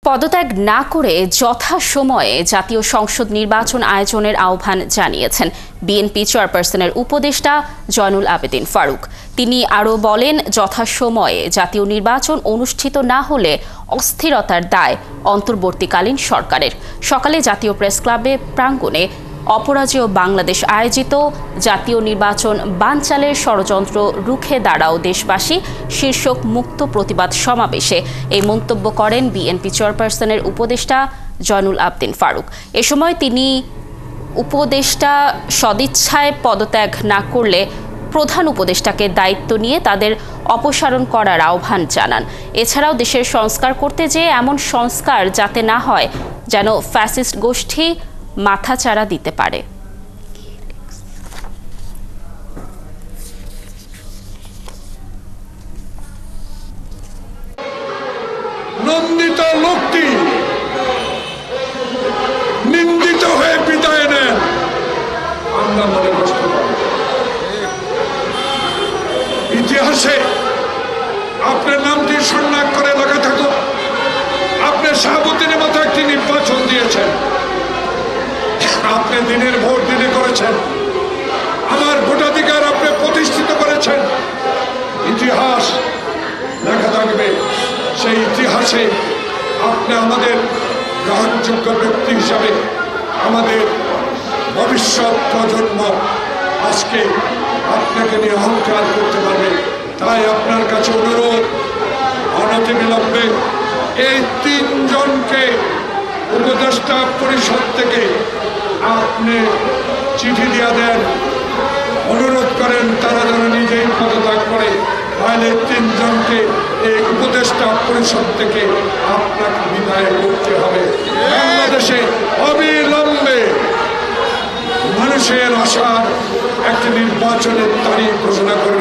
পদত্যাগ না করে যথাসময়ে জাতীয় সংসদ নির্বাচন আয়োজনের আহ্বান জানিয়েছেন বিএনপি চেয়ারপারসনের উপদেষ্টা জয়নুল আবেদিন ফারুক। তিনি আরও বলেন, যথাসময়ে জাতীয় নির্বাচন অনুষ্ঠিত না হলে অস্থিরতার দায় অন্তর্বর্তীকালীন সরকারের। সকালে জাতীয় প্রেস ক্লাবে প্রাঙ্গণে অপরাজেয় বাংলাদেশ আয়োজিত জাতীয় নির্বাচন বানচালের ষড়যন্ত্র রুখে দাঁড়াও দেশবাসী শীর্ষক মুক্ত প্রতিবাদ সমাবেশে এই মন্তব্য করেন বিএনপি চেয়ারপারসনের উপদেষ্টা জয়নুল আবেদিন ফারুক। এ সময় তিনি উপদেষ্টা সদিচ্ছায় পদত্যাগ না করলে প্রধান উপদেষ্টাকে দায়িত্ব নিয়ে তাদের অপসারণ করার আহ্বান জানান। এছাড়াও দেশের সংস্কার করতে যেয়ে এমন সংস্কার যাতে না হয় যেন ফ্যাসিস্ট গোষ্ঠী মাথাচাড়া দিতে পারে। নন্দিত লোকটি নিন্দিত হয়ে বিদায় নেন, আমরা মনে কষ্ট পাই। ইতিহাসে আপনার নামটি স্বর্ণাক্ষরে করে লেখা থাকুক। আপনি শাহাবুদ্দিনের মতো একটি নির্বাচন দিয়েছেন, আপনি দিনের ভোট দিনে করেছেন, আমার ভোটাধিকার আপনি প্রতিষ্ঠিত করেছেন। ইতিহাস লেখা থাকবে, সেই ইতিহাসে আপনি আমাদের গ্রহণযোগ্য ব্যক্তি হিসাবে আমাদের ভবিষ্যৎ প্রজন্ম আজকে আপনাকে নিয়ে অহংকার করতে পারবে। তাই আপনার কাছে অনুরোধ, অনতিবিলম্বে এই তিনজনকে উপদেষ্টা পরিষদ থেকে আপনি চিঠি দিয়ে দেন, অনুরোধ করেন তারা যেন নিজেই পদত্যাগ করে। তাহলে তিনজনকে এই উপদেষ্টা পরিষদ থেকে আপনাকে বিদায় করতে হবে। বাংলাদেশে অবিলম্বে মানুষের আশার একটি নির্বাচনের তারিখ ঘোষণা করে